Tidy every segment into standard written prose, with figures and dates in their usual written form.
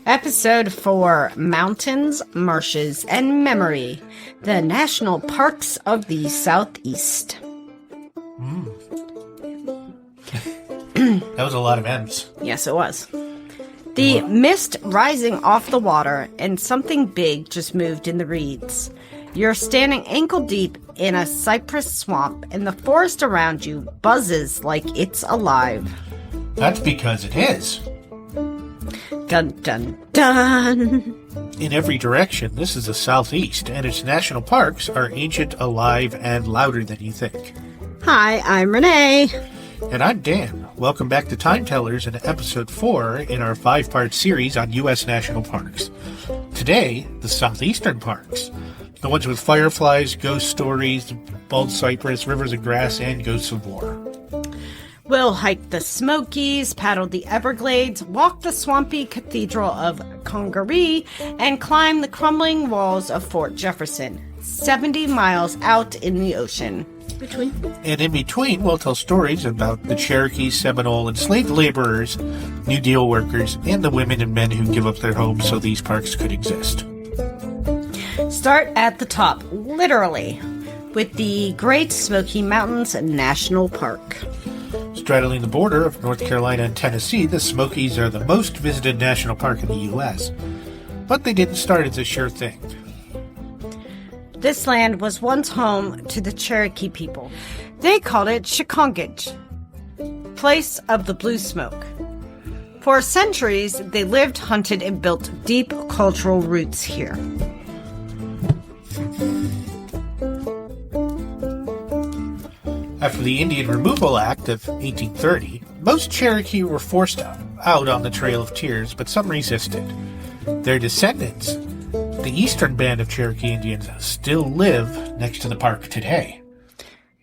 Episode 4, Mountains, Marshes, and Memory, the National Parks of the Southeast. That was a lot of M's. Yes, it was. The mist rising off the water, and something big just moved in the reeds. You're standing ankle deep in a cypress swamp, and the forest around you buzzes like it's alive. That's because it is. Dun, dun, dun. In every direction, this is the Southeast, and its national parks are ancient, alive, and louder than you think. Hi, I'm Renee. And I'm Dan. Welcome back to Time Tellers in episode 4 in our 5-part series on U.S. national parks. Today, the southeastern parks. The ones with fireflies, ghost stories, bald cypress, rivers of grass, and ghosts of war. We'll hike the Smokies, paddle the Everglades, walk the swampy cathedral of Congaree, and climb the crumbling walls of Fort Jefferson, 70 miles out in the ocean. And in between, we'll tell stories about the Cherokee, Seminole, enslaved laborers, New Deal workers, and the women and men who give up their homes so these parks could exist. Start at the top, literally, with the Great Smoky Mountains National Park. Straddling the border of North Carolina and Tennessee, the Smokies are the most visited national park in the U.S. But they didn't start as a sure thing. This land was once home to the Cherokee people. They called it Chicongage, place of the blue smoke. For centuries, they lived, hunted, and built deep cultural roots here. After the Indian Removal Act of 1830, most Cherokee were forced out on the Trail of Tears, but some resisted. Their descendants, the eastern band of Cherokee Indians, still live next to the park today.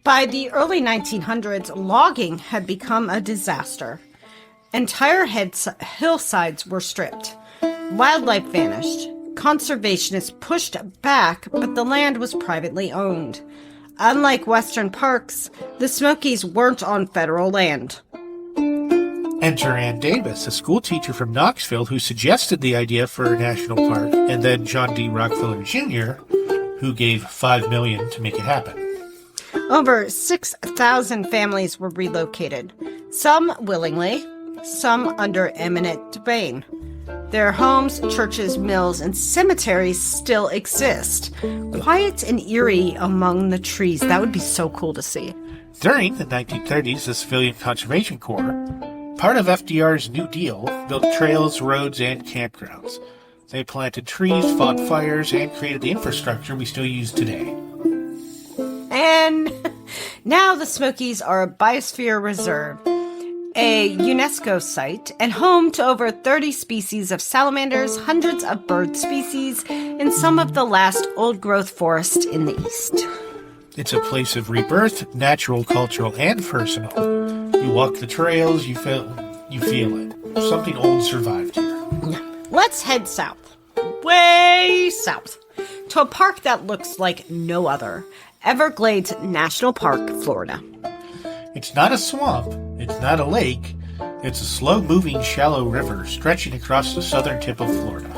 By the early 1900s, logging had become a disaster. Entire hillsides were stripped. Wildlife vanished. Conservationists pushed back, but the land was privately owned. Unlike Western parks, the Smokies weren't on federal land. Enter Ann Davis, a school teacher from Knoxville who suggested the idea for a national park, and then John D. Rockefeller Jr., who gave $5 million to make it happen. Over 6,000 families were relocated, some willingly, some under eminent domain. Their homes, churches, mills, and cemeteries still exist. Quiet and eerie among the trees. That would be so cool to see. During the 1930s, the Civilian Conservation Corps, part of FDR's New Deal, built trails, roads, and campgrounds. They planted trees, fought fires, and created the infrastructure we still use today. And now the Smokies are a biosphere reserve, a UNESCO site, and home to over 30 species of salamanders, hundreds of bird species, and some of the last old-growth forest in the East. It's a place of rebirth, natural, cultural, and personal. You walk the trails, you feel it. Something old survived here. Let's head south, way south, to a park that looks like no other, Everglades National Park, Florida. It's not a swamp, it's not a lake, it's a slow-moving, shallow river stretching across the southern tip of Florida.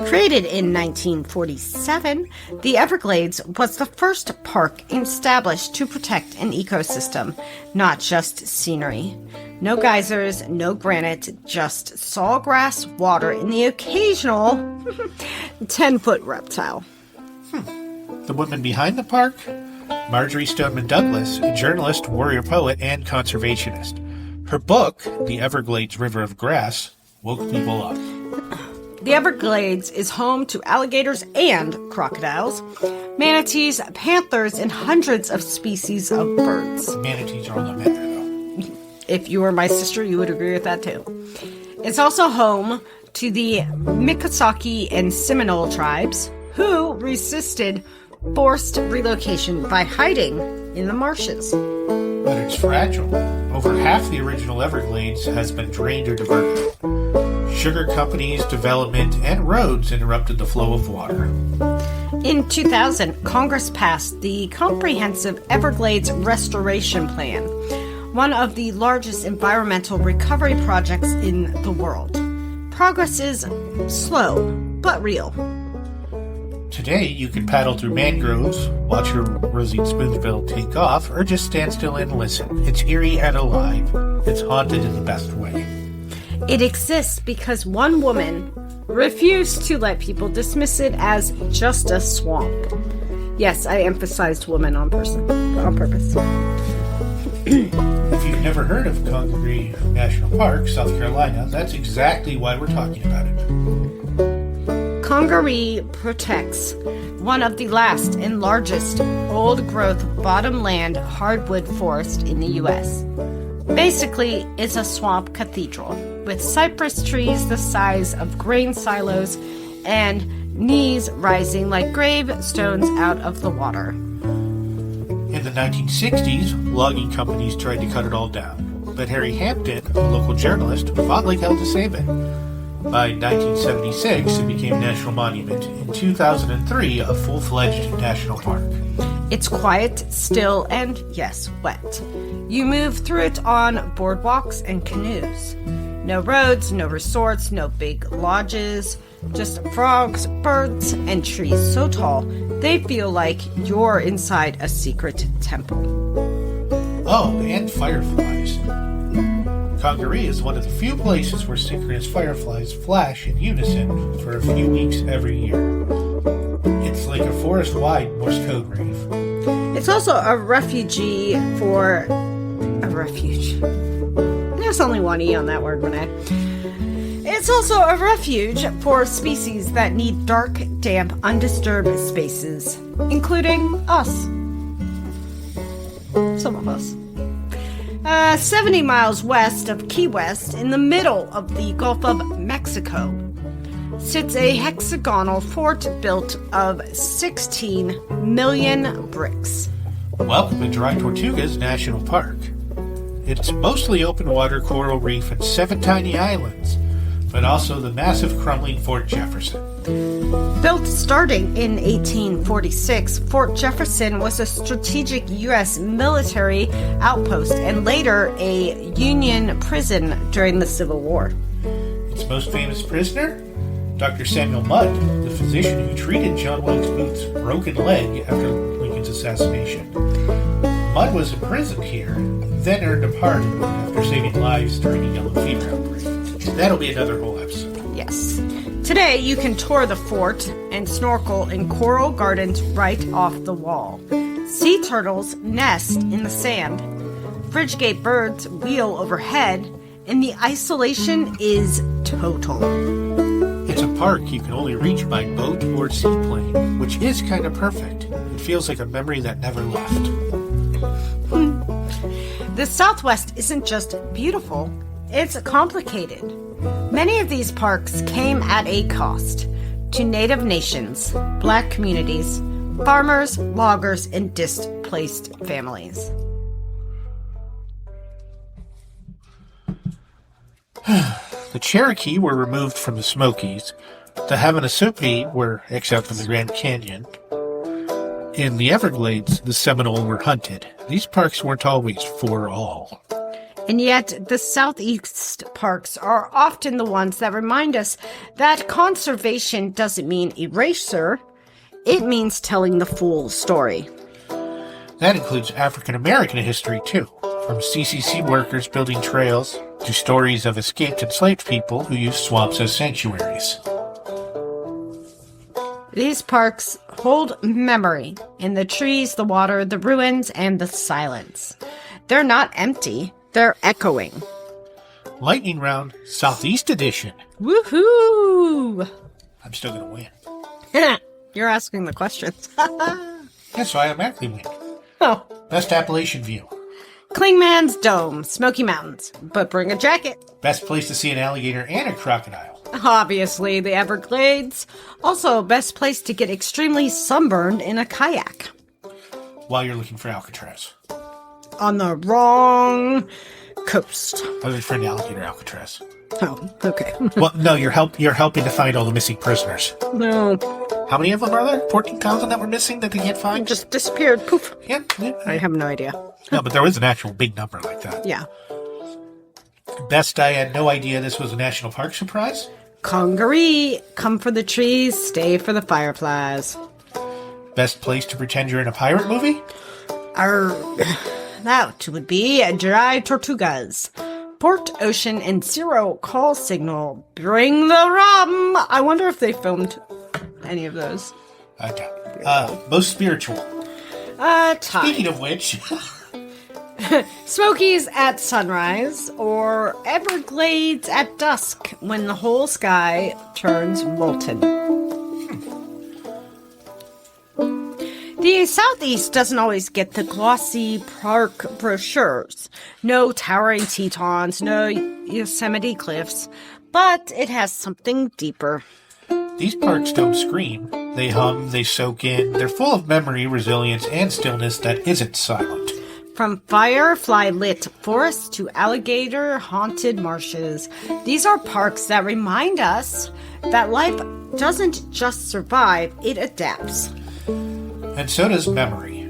Created in 1947, the Everglades was the first park established to protect an ecosystem, not just scenery. No geysers, no granite, just sawgrass, water, and the occasional 10-foot reptile. The woman behind the park? Marjorie Stoneman Douglas, a journalist, warrior poet, and conservationist. Her book, The Everglades River of Grass, woke people up. The Everglades is home to alligators and crocodiles, manatees, panthers, and hundreds of species of birds. Manatees are all that matter, though. If you were my sister, you would agree with that, too. It's also home to the Cherokee and Seminole tribes, who resisted forced relocation by hiding in the marshes. But it's fragile. Over half the original Everglades has been drained or diverted. Sugar companies, development, and roads interrupted the flow of water. In 2000, Congress passed the Comprehensive Everglades Restoration Plan, one of the largest environmental recovery projects in the world. progress is slow, but real. Today, you can paddle through mangroves, watch a rosine spoonbill take off, or just stand still and listen. It's eerie and alive. It's haunted in the best way. It exists because one woman refused to let people dismiss it as just a swamp. Yes, I emphasized woman on purpose. If you've never heard of Congaree National Park, South Carolina, that's exactly why we're talking about it. Congaree protects one of the last and largest old-growth bottomland hardwood forest in the U.S. Basically, it's a swamp cathedral with cypress trees the size of grain silos and knees rising like gravestones out of the water. In the 1960s, logging companies tried to cut it all down, but Harry Hampton, a local journalist, fought like hell to save it. By 1976, it became a national monument. In 2003, a full-fledged national park. It's quiet, still, and, yes, wet. You move through it on boardwalks and canoes. No roads, no resorts, no big lodges, just frogs, birds, and trees so tall they feel like you're inside a secret temple. Oh, and fireflies. Congaree is one of the few places where synchronous fireflies flash in unison for a few weeks every year. It's like a forest-wide Morse code rave. It's also a refuge. There's only one E on that word, Renee. It's also a refuge for species that need dark, damp, undisturbed spaces, including us. Some of us. 70 miles west of Key West, in the middle of the Gulf of Mexico, sits a hexagonal fort built of 16 million bricks. Welcome to Dry Tortugas National Park. It's mostly open water, coral reef, and 7 tiny islands, but also the massive crumbling Fort Jefferson. Built starting in 1846, Fort Jefferson was a strategic U.S. military outpost and later a Union prison during the Civil War. Its most famous prisoner? Dr. Samuel Mudd, the physician who treated John Wilkes Booth's broken leg after Lincoln's assassination. Mudd was imprisoned here, then earned a pardon after saving lives during a yellow fever outbreak. That'll be another whole episode. Yes. Today, you can tour the fort and snorkel in coral gardens right off the wall. Sea turtles nest in the sand. Fridge-gate birds wheel overhead, and the isolation is total. It's a park you can only reach by boat or seaplane, which is kind of perfect. It feels like a memory that never left. The Southwest isn't just beautiful, it's complicated. Many of these parks came at a cost to Native nations, Black communities, farmers, loggers, and displaced families. The Cherokee were removed from the Smokies. The Havasupai were exiled from the Grand Canyon. In the Everglades, the Seminole were hunted. These parks weren't always for all. And yet, the Southeast parks are often the ones that remind us that conservation doesn't mean erasure, it means telling the full story. That includes African American history, too, from CCC workers building trails to stories of escaped enslaved people who used swamps as sanctuaries. These parks hold memory in the trees, the water, the ruins, and the silence. They're not empty. They're echoing. Lightning Round Southeast Edition. Woohoo! I'm still going to win. You're asking the questions. Yes, so I automatically win. Oh. Best Appalachian view. Klingman's Dome, Smoky Mountains. But bring a jacket. Best place to see an alligator and a crocodile. Obviously, the Everglades. Also, best place to get extremely sunburned in a kayak. While you're looking for Alcatraz. On the wrong coast. I was looking for an alligator Alcatraz. Oh, okay. Well, no, you're helping to find all the missing prisoners. No. How many of them are there? 14,000 that were missing that they can't find? Just disappeared. Poof. Yeah. I have no idea. No, but there was an actual big number like that. Yeah. Best, I had no idea this was a national park surprise. Congaree, come for the trees, stay for the fireflies. Best place to pretend you're in a pirate movie? That would be Dry Tortugas. Port, ocean, and zero call signal. Bring the rum! I wonder if they filmed any of those. I doubt. Most spiritual. Ty. Speaking of which... Smokies at sunrise, or Everglades at dusk when the whole sky turns molten. The Southeast doesn't always get the glossy park brochures. No towering Tetons, no Yosemite cliffs, but it has something deeper. These parks don't scream. They hum, they soak in. They're full of memory, resilience, and stillness that isn't silent. From firefly-lit forests to alligator-haunted marshes, these are parks that remind us that life doesn't just survive, it adapts. And so does memory.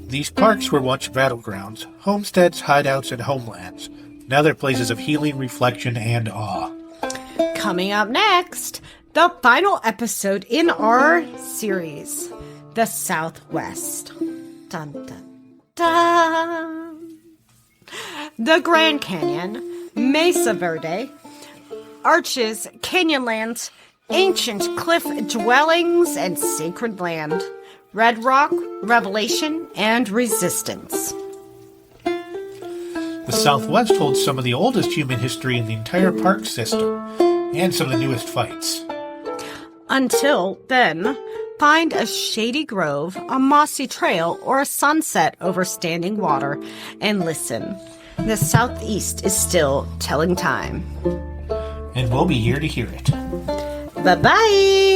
These parks were once battlegrounds, homesteads, hideouts, and homelands. Now they're places of healing, reflection, and awe. Coming up next, the final episode in our series, The Southwest. Dun, dun, dun. The Grand Canyon, Mesa Verde, arches, canyonlands, ancient cliff dwellings, and sacred land. Red Rock, Revelation, and Resistance. The Southwest holds some of the oldest human history in the entire park system, and some of the newest fights. Until then, find a shady grove, a mossy trail, or a sunset over standing water, and listen. The Southeast is still telling time. And we'll be here to hear it. Bye-bye!